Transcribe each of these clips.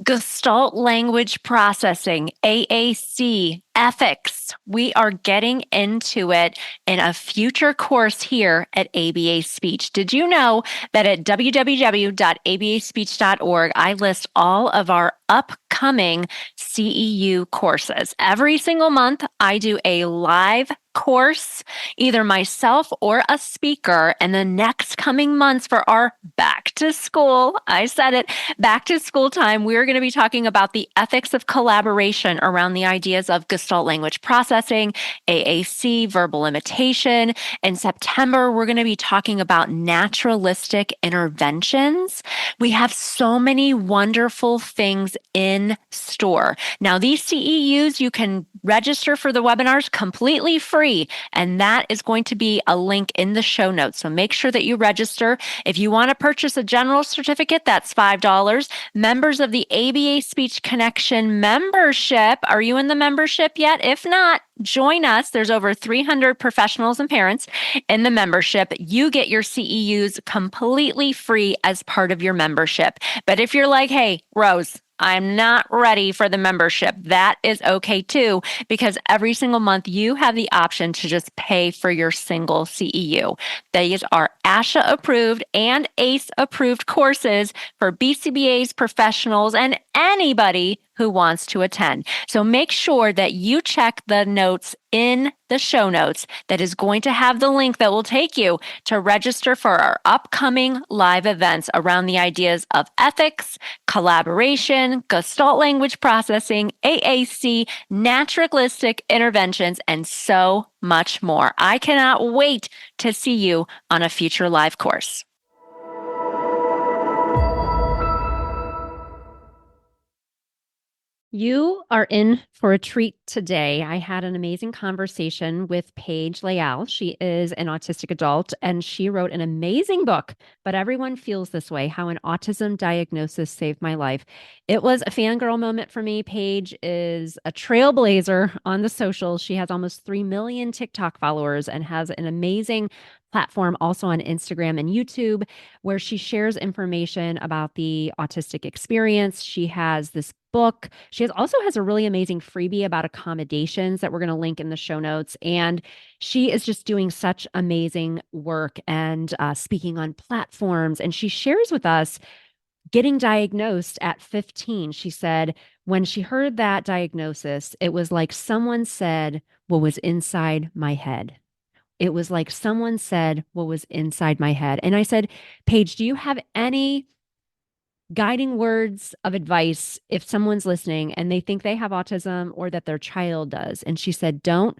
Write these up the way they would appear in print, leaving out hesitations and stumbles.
Gestalt language processing, AAC, ethics. We are getting into it in a future course here at ABA Speech. Did you know that at www.abaspeech.org, I list all of our upcoming CEU courses? Every single month, I do a live course, either myself or a speaker. And the next coming months for our back to school, I said it, back to school time, we're going to be talking about the ethics of collaboration around the ideas of Gestalt language processing, AAC, verbal imitation. In September, we're going to be talking about naturalistic interventions. We have so many wonderful things in store. Now, these CEUs, you can register for the webinars completely free, and that is going to be a link in the show notes. So make sure that you register. If you want to purchase a general certificate, that's $5. Members of the ABA Speech Connection membership, are you in the membership yet? If not, join us. There's over 300 professionals and parents in the membership. You get your CEUs completely free as part of your membership. But if you're like, hey, Rose, I'm not ready for the membership, that is okay too, because every single month you have the option to just pay for your single CEU. These are ASHA approved and ACE approved courses for BCBAs, professionals, and anybody who wants to attend. So make sure that you check the notes in the show notes that is going to have the link that will take you to register for our upcoming live events around the ideas of ethics, collaboration, Gestalt language processing, AAC, naturalistic interventions, and so much more. I cannot wait to see you on a future live course. You are in for a treat today. I had an amazing conversation with Paige Leal. She is an autistic adult and she wrote an amazing book, But Everyone Feels This Way, How an Autism Diagnosis Saved My Life. It was a fangirl moment for me. Paige is a trailblazer on the socials. She has almost 3 million TikTok followers and has an amazing platform also on Instagram and YouTube where she shares information about the autistic experience. She has this book. She also has a really amazing freebie about accommodations that we're going to link in the show notes. And she is just doing such amazing work and speaking on platforms. And she shares with us getting diagnosed at 15. She said, when she heard that diagnosis, it was like someone said what was inside my head. It was like someone said what was inside my head. And I said, Paige, do you have any guiding words of advice if someone's listening and they think they have autism or that their child does? And she said, don't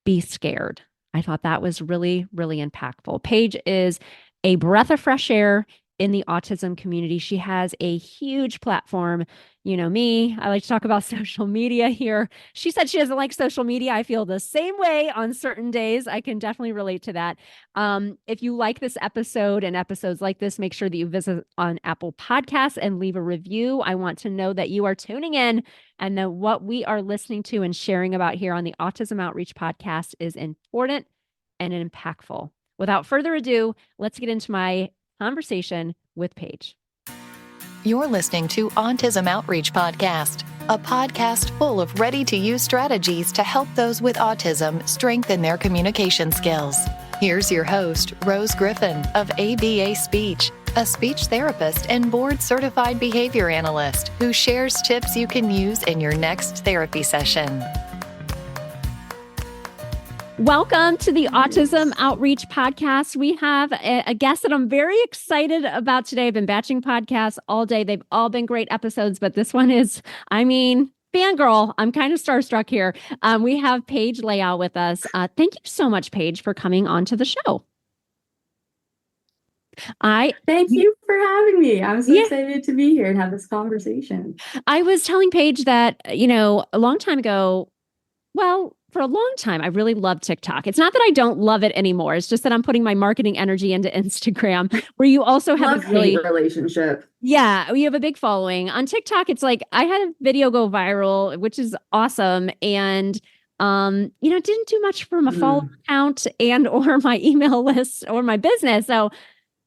be scared. I thought that was really, really impactful. Paige is a breath of fresh air in the autism community. She has a huge platform. You know me, I like to talk about social media here. She said she doesn't like social media. I feel the same way on certain days. I can definitely relate to that. If you like this episode and episodes like this, make sure that you visit on Apple Podcasts and leave a review. I want to know that you are tuning in and that what we are listening to and sharing about here on the Autism Outreach Podcast is important and impactful. Without further ado, let's get into my conversation with Paige. You're listening to Autism Outreach Podcast, a podcast full of ready-to-use strategies to help those with autism strengthen their communication skills. Here's your host, Rose Griffin of ABA Speech, a speech therapist and board-certified behavior analyst who shares tips you can use in your next therapy session. Welcome to the Autism Outreach Podcast. We have a guest that I'm very excited about today. I've been batching podcasts all day. They've all been great episodes, but this one is, fangirl. I'm kind of starstruck here. We have Paige Leal with us. Thank you so much, Paige, for coming onto the show. Thank you for having me. I'm so excited to be here and have this conversation. I was telling Paige that, a long time ago, for a long time, I really loved TikTok. It's not that I don't love it anymore. It's just that I'm putting my marketing energy into Instagram, where you also have a really relationship. Yeah, we have a big following. On TikTok, it's like I had a video go viral, which is awesome. And didn't do much for my follower count and or my email list or my business. So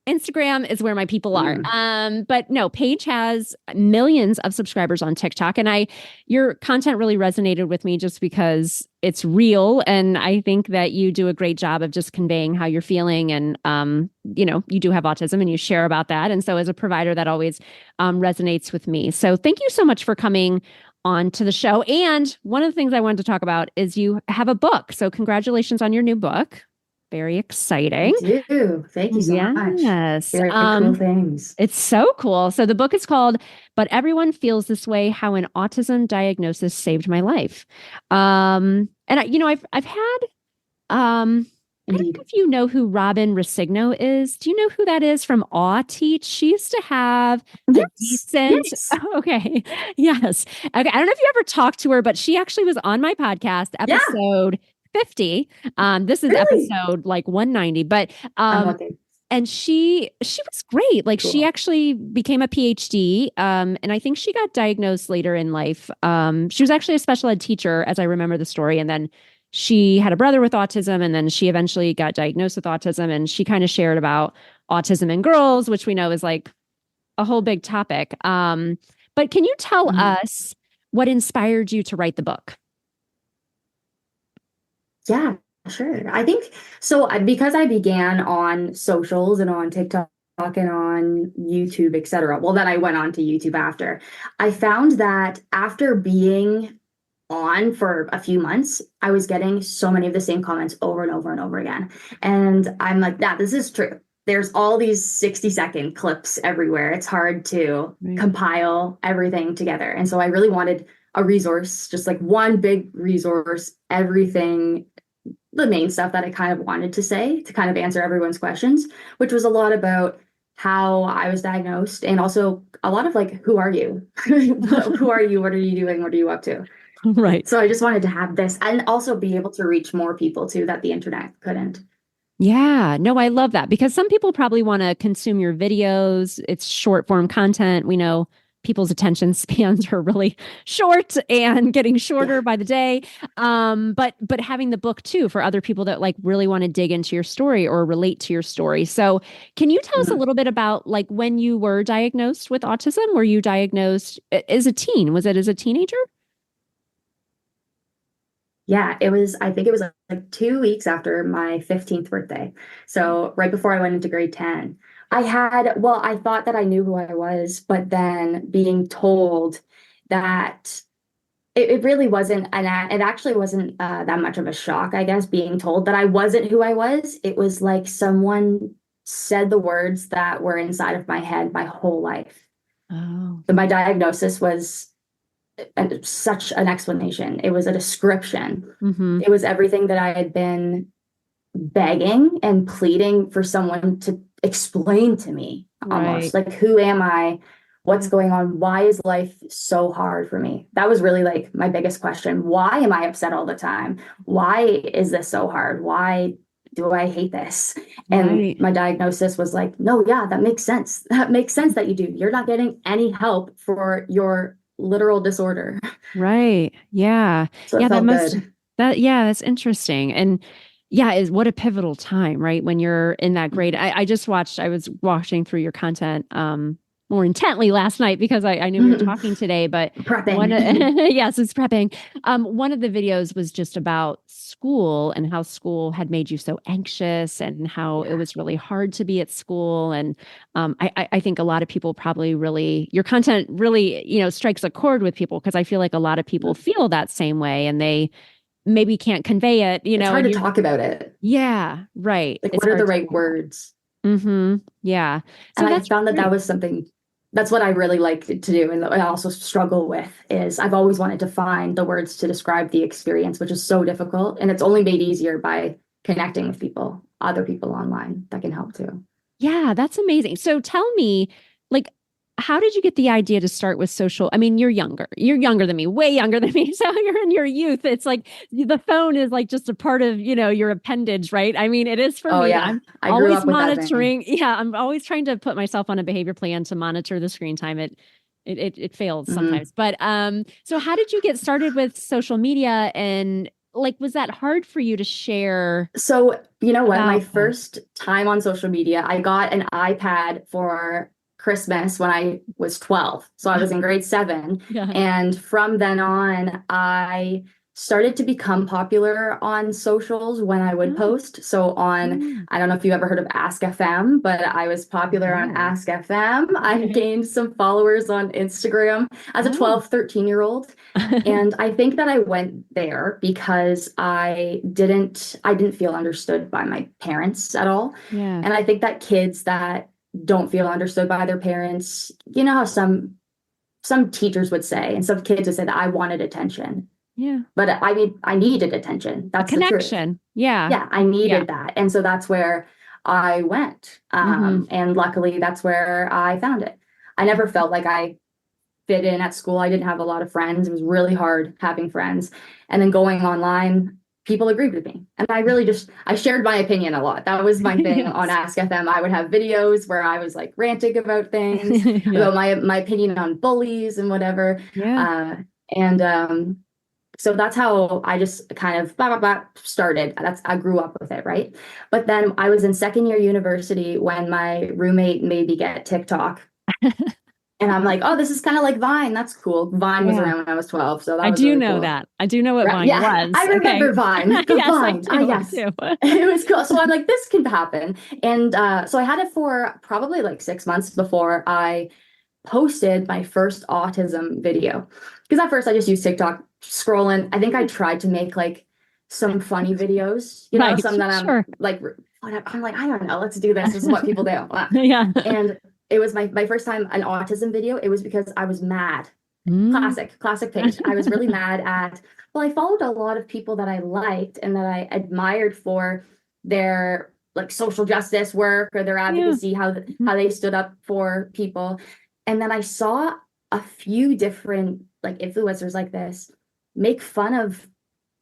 Instagram is where my people are. Mm. But no, Paige has millions of subscribers on TikTok, and your content really resonated with me just because it's real, and I think that you do a great job of just conveying how you're feeling, and you do have autism, and you share about that, and so as a provider, that always resonates with me. So thank you so much for coming on to the show. And one of the things I wanted to talk about is you have a book. So congratulations on your new book. Very I exciting. do. Thank you so much. Yes. Very cool things. It's so cool. So the book is called But Everyone Feels This Way: How an Autism Diagnosis Saved My Life. And I've had I don't Indeed. know if you know who Robin Resigno is. Do you know who that is from Awe Teach? She used to have a Yes. decent, Yes. okay, yes. Okay, I don't know if you ever talked to her, but she actually was on my podcast, Yeah. episode 50. This is Really? episode like 190, but I'm looking. and she was great. Like she Cool. actually became a PhD, and I think she got diagnosed later in life. She was actually a special ed teacher, as I remember the story, and then she had a brother with autism, and then she eventually got diagnosed with autism, and she kind of shared about autism in girls, which we know is like a whole big topic. But can you tell Mhm. us what inspired you to write the book? Yeah, sure. I think so. Because I began on socials and on TikTok and on YouTube, etc. Well, then I went on to YouTube after. I found that after being on for a few months, I was getting so many of the same comments over and over and over again. And I'm like, yeah, this is true. There's all these 60-second clips everywhere. It's hard to Right. compile everything together. And so I really wanted a resource, just like one big resource, everything, the main stuff that I kind of wanted to say to kind of answer everyone's questions, which was a lot about how I was diagnosed and also a lot of like, who are you? Who are you? What are you doing? What are you up to? Right. So I just wanted to have this and also be able to reach more people too that the internet couldn't. Yeah, no, I love that because some people probably want to consume your videos. It's short form content. We know people's attention spans are really short and getting Yeah. shorter by the day. But having the book too for other people that like really want to dig into your story or relate to your story. So, can you tell us a Mhm. little bit about like when you were diagnosed with autism? Were you diagnosed as a teen? Was it as a teenager? Yeah, it was, I think it was like 2 weeks after my 15th birthday. So right before I went into grade 10. Well, I thought that I knew who I was, but then being told that it really wasn't, it actually wasn't that much of a shock, I guess, being told that I wasn't who I was. It was like someone said the words that were inside of my head my whole life. Oh. So my diagnosis was such an explanation. It was a description. Mm-hmm. It was everything that I had been begging and pleading for someone to explain to me Right. almost. Like, who am I? What's going on? Why is life so hard for me? That was really like my biggest question. Why am I upset all the time? Why is this so hard? Why do I hate this? And Right. my diagnosis was like, no, yeah, that makes sense. That makes sense that you do. You're not getting any help for your literal disorder. Right. Yeah. So Yeah, it that felt must good. that's interesting. And yeah, is what a pivotal time, right? When you're in that grade. I was watching through your content more intently last night because I knew we were talking today, but Prepping. yes, it's prepping. One of the videos was just about school and how school had made you so anxious and how it Yeah. was really hard to be at school. And I think a lot of people probably really, your content really, strikes a chord with people because I feel like a lot of people feel that same way and they maybe can't convey it, It's hard and to you're, talk about it. yeah, right. Like, It's what are the hard to right talk about. words? Mm-hmm. Yeah. And So I that's found that that great. was something that's what I really like to do. And I also struggle with is I've always wanted to find the words to describe the experience, which is so difficult. And it's only made easier by connecting with people, other people online that can help too. Yeah, that's amazing. So tell me, like, how did you get the idea to start with social? I mean, you're younger. You're younger than me, way younger than me. So you're in your youth. It's like the phone is like just a part of, your appendage, right? I mean, it is for Oh me. yeah. I'm I grew always up with that thing. monitoring. Yeah, I'm always trying to put myself on a behavior plan to monitor the screen time. It fails Mhm. sometimes. But so how did you get started with social media and like, was that hard for you to share So, you know what? My about that? first time on social media, I got an iPad for Christmas when I was 12. So I was in grade 7. Yeah. And from then on, I started to become popular on socials when I would Oh. post. So on, Mm. I don't know if you've ever heard of Ask FM, but I was popular on No. Ask FM. I Okay. gained some followers on Instagram as a Oh. 12, 13-year-old. And I think that I went there because I didn't feel understood by my parents at all. Yeah. And I think that kids that don't feel understood by their parents, you know how some teachers would say, and some kids would say that I wanted attention. Yeah. But I mean, I needed attention. That's the truth. Connection. Yeah. Yeah, I needed that. And so that's where I went. And luckily that's where I found it. I never felt like I fit in at school. I didn't have a lot of friends. It was really hard having friends. And then going online, people agreed with me. And I shared my opinion a lot. That was my thing Yes. on Ask FM. I would have videos where I was like ranting about things, Yeah. about my opinion on bullies and whatever. Yeah. So that's how I just kind of started. I grew up with it, right? But then I was in second year university when my roommate made me get TikTok. And I'm like, oh, this is kind of like Vine. That's cool. Vine was Yeah. around when I was 12. So that I was do really know cool. that. I do know what Vine Yeah, was. I remember Okay. Vine. The Yes, I Vine. do. Yes. Too. It was cool. So I'm like, this can happen. And so I had it for probably like 6 months before I posted my first autism video. Because at first I just used TikTok scrolling. I think I tried to make like some funny videos, you know, Right, some that I'm sure. like, I'm like, I don't know, let's do this. This is what people do. Yeah. And it was my first time an autism video. It was because I was mad. Mm. Classic page. I was really mad at, well, I followed a lot of people that I liked and that I admired for their like social justice work or their advocacy, how they stood up for people. And then I saw a few different like influencers like this make fun of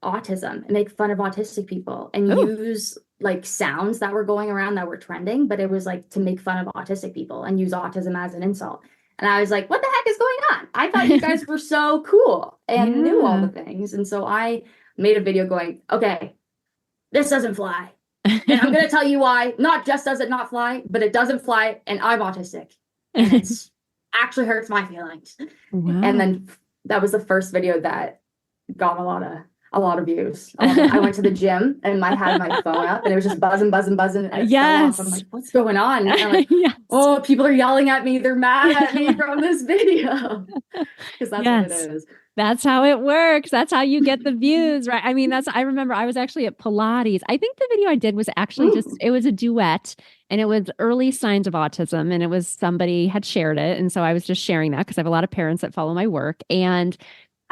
autism and make fun of autistic people and use like sounds that were going around that were trending, but it was like to make fun of autistic people and use autism as an insult. And I was like, what the heck is going on? I thought you guys were so cool and knew all the things. And so I made a video going, okay, this doesn't fly. And I'm going to tell you why. Not just does it not fly, but it doesn't fly. And I'm autistic. And it actually hurts my feelings. Wow. And then that was the first video that got a lot of views. I went to the gym and I had my phone up and it was just buzzing. And it fell off. I'm like, what's going on? And I'm like, Yes. oh, people are yelling at me. They're mad at me from this video. Because that's what it is. That's how it works. That's how you get the views, right? I mean, I remember I was actually at Pilates. I think the video I did was actually it was a duet and it was early signs of autism and it was somebody had shared it. And so I was just sharing that because I have a lot of parents that follow my work. And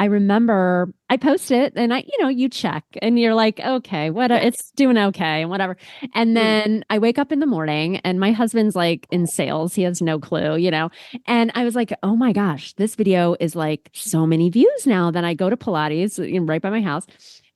I remember I post it and you check and you're like, okay, it's doing okay and whatever. And then I wake up in the morning and my husband's like in sales. He has no clue, and I was like, oh my gosh, this video is like so many views now. Then I go to Pilates right by my house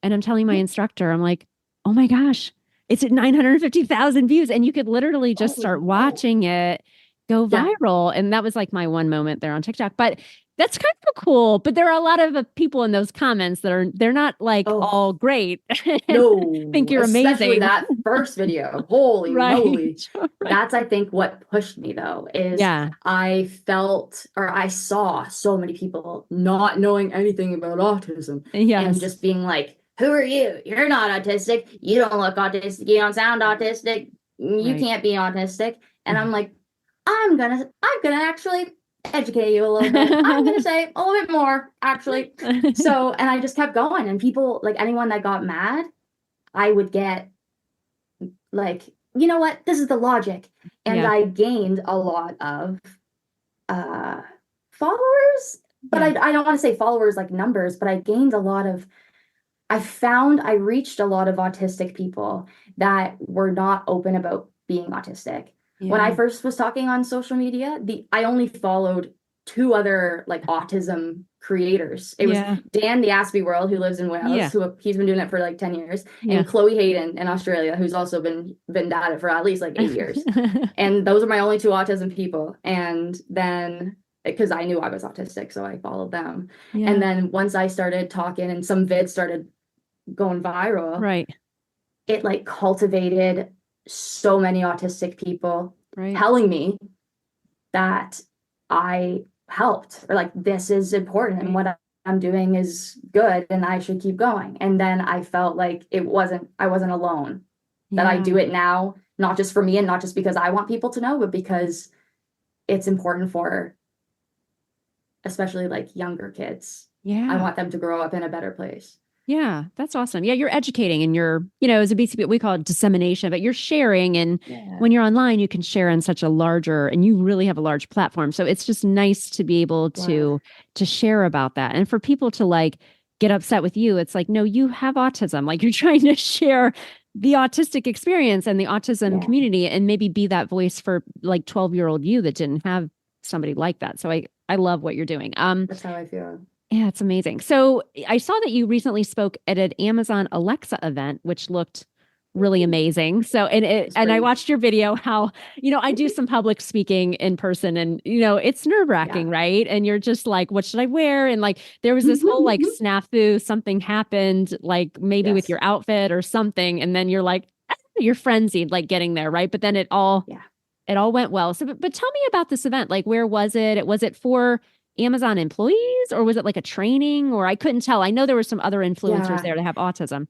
and I'm telling my instructor, I'm like, oh my gosh, it's at 950,000 views. And you could literally just start watching it go viral. And that was like my one moment there on TikTok. But that's kind of cool, but there are a lot of people in those comments that they're not like all great. No, think you're especially amazing. that first video. Holy moly. Right. That's, I think, what pushed me though, is I felt or I saw so many people not knowing anything about autism and just being like, who are you? You're not autistic. You don't look autistic. You don't sound autistic. You can't be autistic. And I'm like, I'm gonna actually educate you a little bit. I'm gonna say a little bit more, actually. So, and I just kept going, and people, like anyone that got mad, I would get like, you know what? This is the logic, and I gained a lot of followers. But I don't want to say followers like numbers, but I gained a lot of. I reached a lot of autistic people that were not open about being autistic. When I first was talking on social media, I only followed 2 other like autism creators. It was Dan the Aspie World, who lives in Wales, who he's been doing it for like 10 years, and Chloe Hayden in Australia, who's also been at it for at least like 8 years. And those are my only 2 autism people. And then because I knew I was autistic, so I followed them. And then once I started talking and some vids started going viral, Right. it like cultivated so many autistic people Right. telling me that I helped, or like this is important and what I'm doing is good and I should keep going. And then I felt like I wasn't alone, that I Yeah. do it now, not just for me and not just because I want people to know, but because it's important for especially like younger kids. I Yeah. want them to grow up in a better place. Yeah. That's awesome. Yeah. You're educating and you're, as a BCP, we call it dissemination, but you're sharing. And Yeah. when you're online, you can share on such a larger, and you really have a large platform. So it's just nice to be able to share about that. And for people to like get upset with you, it's like, no, you have autism. Like you're trying to share the autistic experience and the autism community and maybe be that voice for like 12-year-old you that didn't have somebody like that. So I love what you're doing. That's how I feel. Yeah, it's amazing. So I saw that you recently spoke at an Amazon Alexa event, which looked really amazing. So, and I watched your video, how, I do some public speaking in person and, it's nerve wracking, right? And you're just like, what should I wear? And like, there was this whole like snafu, something happened, like maybe with your outfit or something. And then you're like, you're frenzied, like getting there. Right. But then it all went well. So, but tell me about this event. Like, where was it? Was it for Amazon employees or was it like a training, or I couldn't tell? I know there were some other influencers there that have autism.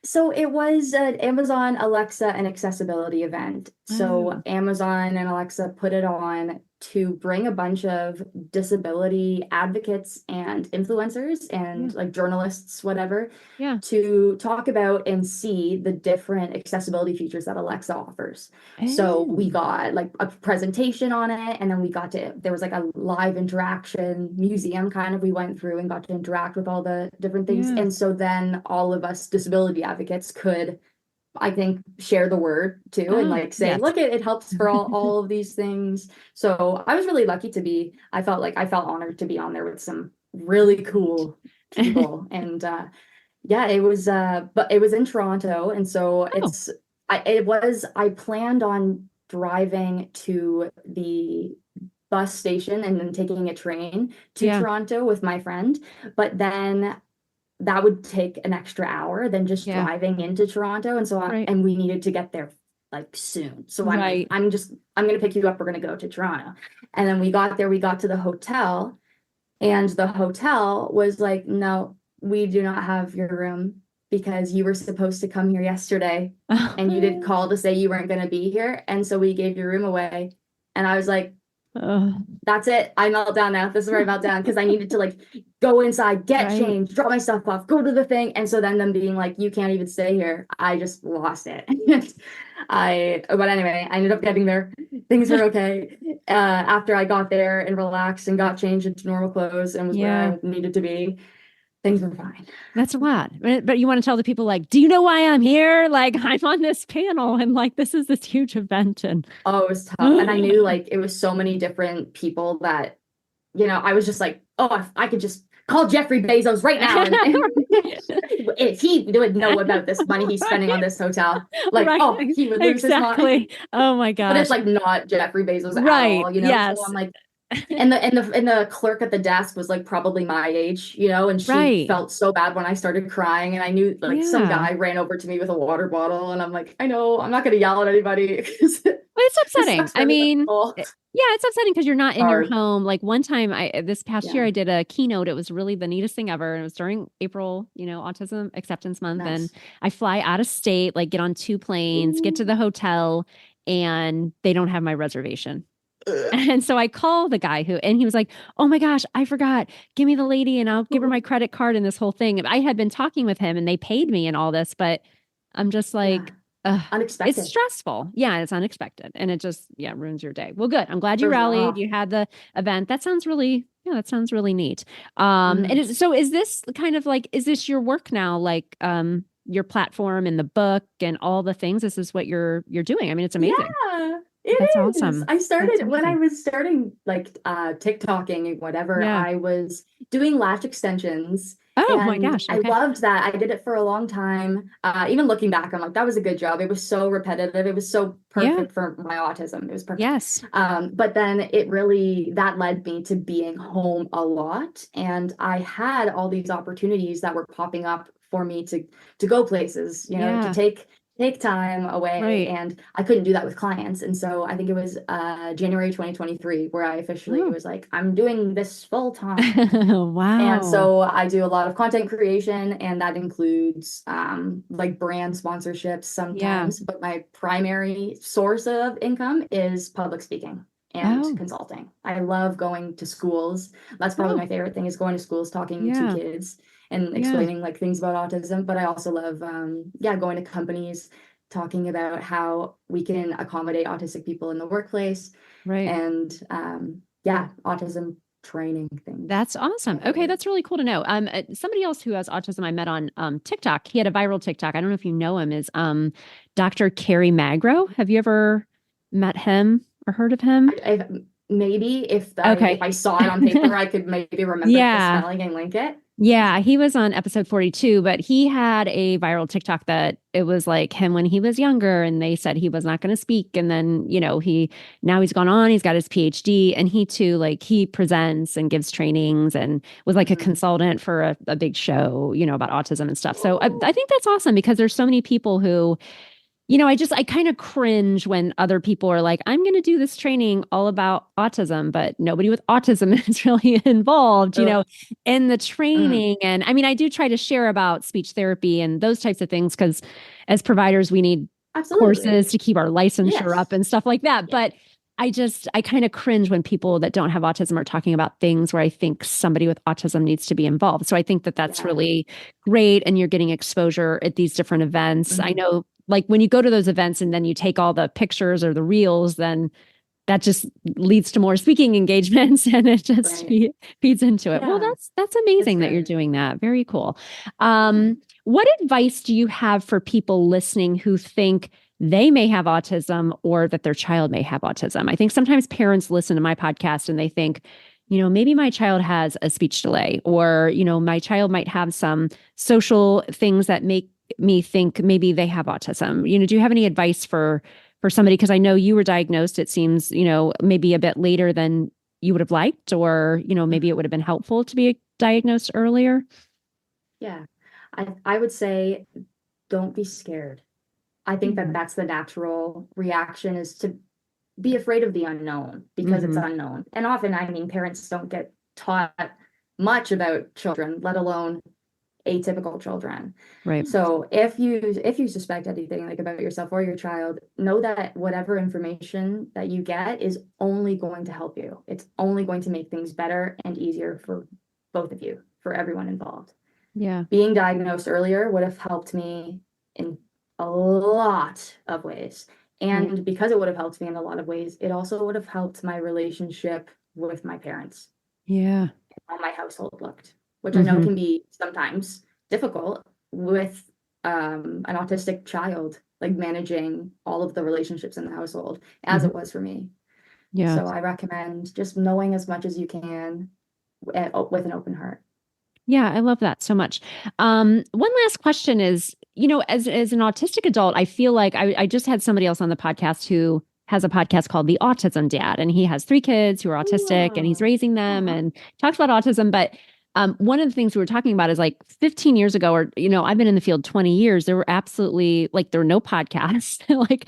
So it was an Amazon Alexa and accessibility event. So Amazon and Alexa put it on to bring a bunch of disability advocates and influencers and like journalists, whatever, to talk about and see the different accessibility features that Alexa offers. So we got like a presentation on it, and then there was like a live interaction museum kind of, we went through and got to interact with all the different things. And so then all of us disability advocates could, I think, share the word too, and like say, look, it helps for all of these things. So I was really lucky I felt honored to be on there with some really cool people. And it was but it was in Toronto. And so I planned on driving to the bus station and then taking a train to Toronto with my friend. But then that would take an extra hour than just driving into Toronto. And so, and we needed to get there like soon. So I'm going to pick you up. We're going to go to Toronto. And then we got there, we got to the hotel, and the hotel was like, no, we do not have your room because you were supposed to come here yesterday and you did call to say you weren't going to be here. And so we gave your room away. And I was like, that's it. I melt down now. This is where I melt down, because I needed to like go inside, get changed, drop my stuff off, go to the thing. And so then them being like, you can't even stay here. I just lost it. But anyway, I ended up getting there. Things were okay. After I got there and relaxed and got changed into normal clothes and was where I needed to be, things were fine. That's a lot. But you want to tell the people, like, do you know why I'm here? Like, I'm on this panel and like, this is this huge event. And it was tough. And I knew like it was so many different people that, I was just like, oh, if I could just call Jeffrey Bezos right now. And if he would know about this money he's spending on this hotel, like, he would lose his mind. Oh my God. But it's like not Jeffrey Bezos at all, Yes. So I'm like, and the clerk at the desk was like probably my age, and she felt so bad when I started crying, and I knew like some guy ran over to me with a water bottle, and I'm like, I know I'm not going to yell at anybody. It's upsetting. I mean, it's upsetting because you're not in your home. Like one time this past year, I did a keynote. It was really the neatest thing ever. And it was during April, Autism Acceptance Month. Nice. And I fly out of state, like get on 2 planes, get to the hotel, and they don't have my reservation. And so I call the guy and he was like, oh my gosh, I forgot. Give me the lady and I'll give her my credit card and this whole thing. I had been talking with him and they paid me and all this, but I'm just like, unexpected. It's stressful. Yeah, it's unexpected. And it just, ruins your day. Well, good. I'm glad you rallied. You had the event. That sounds really neat. And so is this kind of like, is this your work now? Like, your platform and the book and all the things, this is what you're doing. I mean, it's amazing. Yeah. That's awesome. I started when I was starting like TikToking and whatever, I was doing lash extensions. Oh my gosh. Okay. I loved that. I did it for a long time. Even looking back, I'm like, that was a good job. It was so repetitive. It was so perfect for my autism. It was perfect. Yes. But then that led me to being home a lot. And I had all these opportunities that were popping up for me to go places, you know, to take time away. Right. And I couldn't do that with clients. And so I think it was January 2023 where I officially was like, I'm doing this full time. And Wow. so I do a lot of content creation, and that includes like brand sponsorships sometimes, but my primary source of income is public speaking and consulting. I love going to schools. That's probably my favorite thing, is going to schools, talking to kids and explaining like things about autism. But I also love going to companies, talking about how we can accommodate autistic people in the workplace. Right. And autism training things. That's awesome. Okay, that's really cool to know. Somebody else who has autism I met on TikTok, he had a viral TikTok. I don't know if you know him, is Dr. Kerry Magro. Have you ever met him or heard of him? Maybe if I saw it on paper, I could maybe remember the spelling and link it. Yeah, he was on episode 42, but he had a viral TikTok that it was like him when he was younger, and they said he was not going to speak. And then, you know, now he's gone on, he's got his PhD, and he too, like, he presents and gives trainings and was like a consultant for a big show, you know, about autism and stuff. So I think that's awesome, because there's so many people who, you know, I kind of cringe when other people are like, I'm going to do this training all about autism, but nobody with autism is really involved, you know, in the training. And I mean, I do try to share about speech therapy and those types of things, because as providers, we need courses to keep our licensure up and stuff like that. But I kind of cringe when people that don't have autism are talking about things where I think somebody with autism needs to be involved. So I think that that's really great. And you're getting exposure at these different events. I know, like, when you go to those events and then you take all the pictures or the reels, then that just leads to more speaking engagements, and it just feeds into it. Well, that's amazing that you're doing that. Very cool. What advice do you have for people listening who think they may have autism or that their child may have autism? I think sometimes parents listen to my podcast and they think, you know, maybe my child has a speech delay, or, you know, my child might have some social things that make me think maybe they have autism. You know, do you have any advice for somebody? Because I know you were diagnosed, it seems, you know, maybe a bit later than you would have liked, or, you know, maybe it would have been helpful to be diagnosed earlier. Yeah, I would say, don't be scared. I think that that's the natural reaction, is to be afraid of the unknown, because it's unknown. And often, I mean, parents don't get taught much about children, let alone atypical children. Right. So if you suspect anything, like, about yourself or your child, know that whatever information that you get is only going to help you. It's only going to make things better and easier for both of you, for everyone involved. Yeah. Being diagnosed earlier would have helped me in a lot of ways. And because it would have helped me in a lot of ways, it also would have helped my relationship with my parents. Yeah. How my household looked, which I know can be sometimes difficult with an autistic child, like managing all of the relationships in the household, as it was for me. Yeah. So I recommend just knowing as much as you can with an open heart. Yeah, I love that so much. One last question is, you know, as an autistic adult, I feel like I just had somebody else on the podcast who has a podcast called The Autism Dad, and he has 3 kids who are autistic and he's raising them and talks about autism. But one of the things we were talking about is, like, 15 years ago, or, you know, I've been in the field 20 years. There were there were no podcasts, like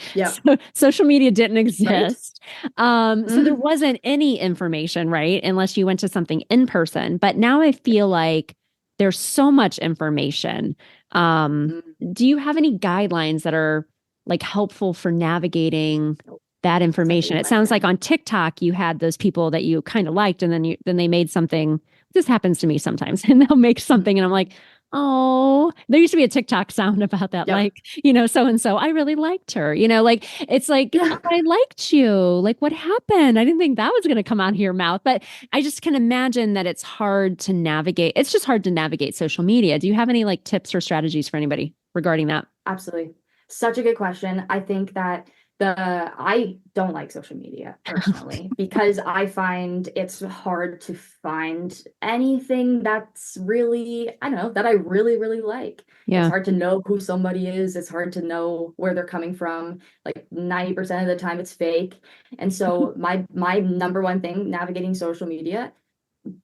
social media didn't exist. So there wasn't any information, right? Unless you went to something in person. But now I feel like there's so much information. Do you have any guidelines that are, like, helpful for navigating that information? It sounds like on TikTok you had those people that you kind of liked, and then they made something. This happens to me sometimes, and they'll make something and I'm like, oh, there used to be a TikTok sound about that. Like, you know, so-and-so, I really liked her, you know, like, it's like, I liked you. Like, what happened? I didn't think that was going to come out of your mouth. But I just can imagine that it's hard to navigate. It's just hard to navigate social media. Do you have any, like, tips or strategies for anybody regarding that? Absolutely. Such a good question. I think that I don't like social media personally because I find it's hard to find anything that's really, I don't know, that I really, really like. Yeah. It's hard to know who somebody is. It's hard to know where they're coming from. Like 90% of the time it's fake. And so my number one thing navigating social media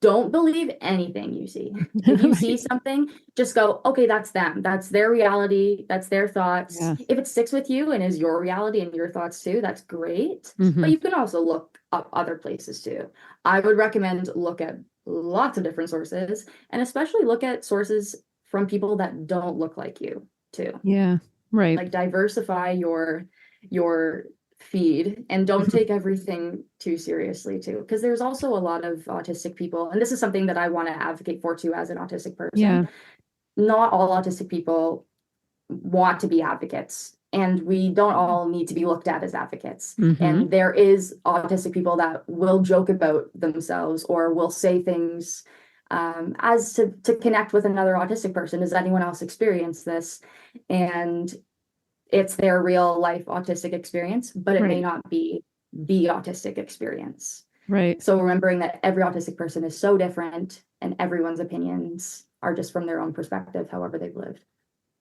don't believe anything you see. If you see something, just go, okay, that's them. That's their reality. That's their thoughts. Yeah. If it sticks with you and is your reality and your thoughts too, that's great. Mhm. But you can also look up other places too. I would recommend look at lots of different sources, and especially look at sources from people that don't look like you too. Yeah. Right. Like diversify your feed and don't take everything too seriously too, because there's also a lot of autistic people, and this is something that I want to advocate for too as an autistic person. Yeah. Not all autistic people want to be advocates, and we don't all need to be looked at as advocates. Mhm. And there is autistic people that will joke about themselves or will say things as to connect with another autistic person. Does anyone else experience this? And it's their real life autistic experience, but it may Right. not be the autistic experience. Right. So remembering that every autistic person is so different and everyone's opinions are just from their own perspective, however they've lived.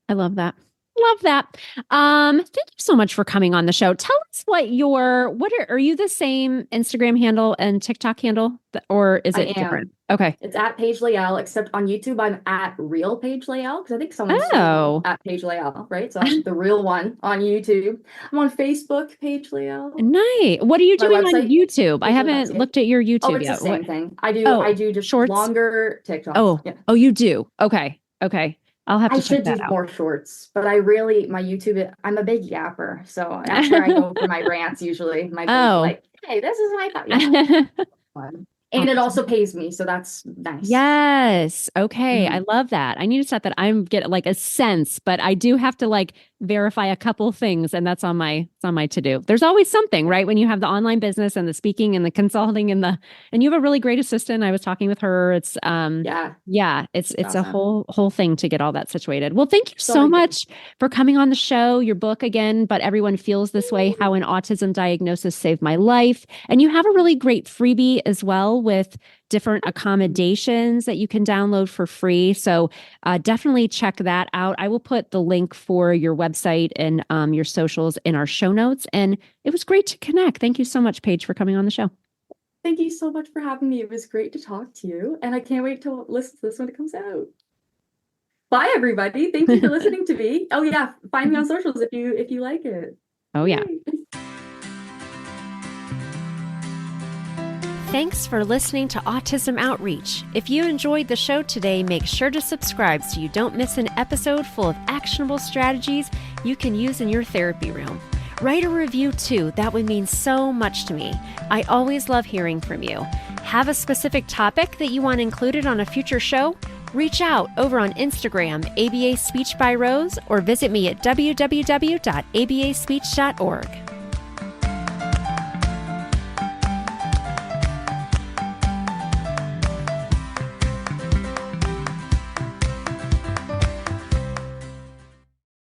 I love that. Love that. Thank you so much for coming on the show. Tell us are you the same Instagram handle and TikTok handle, or is I it am. different? Okay. It's at Paige Layel, except on YouTube, I'm at real Paige Layel, because I think someone's Oh. at Paige Layel, right? So I'm the real one on YouTube. I'm on Facebook, Paige Layel. Nice. What are you My doing on website, YouTube? I haven't website. looked at your YouTube Oh, it's yet. the same What- thing. Oh, I do just shorts? longer TikToks. Oh, Yeah. oh, you do. Okay. Okay. I'll have I to check should do that out. more shorts, but my YouTube, I'm a big yapper. So that's where I go for my rants usually. My big, Oh. like, hey, this is my thought. Yeah. And it also pays me, so that's nice. Yes. Okay. Mhm. I love that. I need to set that. I'm get like a sense, but I do have to like verify a couple things, and that's on my to-do. There's always something, right? When you have the online business and the speaking and the consulting and you have a really great assistant. I was talking with her. It's Yeah. it's a awesome. whole thing to get all that situated. Well, thank you so So much for coming on the show. Your book again, But Everyone Feels This Way: How an Autism Diagnosis Saved My Life. And you have a really great freebie as well with different accommodations that you can download for free. So definitely check that out. I will put the link for your website and your socials in our show notes. And it was great to connect. Thank you so much, Paige, for coming on the show. Thank you so much for having me. It was great to talk to you, and I can't wait to listen to this when it comes out. Bye, everybody. Thank you for listening to me. Oh yeah, find me on socials if you like it. Oh, yeah. Yay. Thanks for listening to Autism Outreach. If you enjoyed the show today, make sure to subscribe so you don't miss an episode full of actionable strategies you can use in your therapy room. Write a review too. That would mean so much to me. I always love hearing from you. Have a specific topic that you want included on a future show? Reach out over on Instagram, ABA Speech by Rose, or visit me at www.abaspeech.org.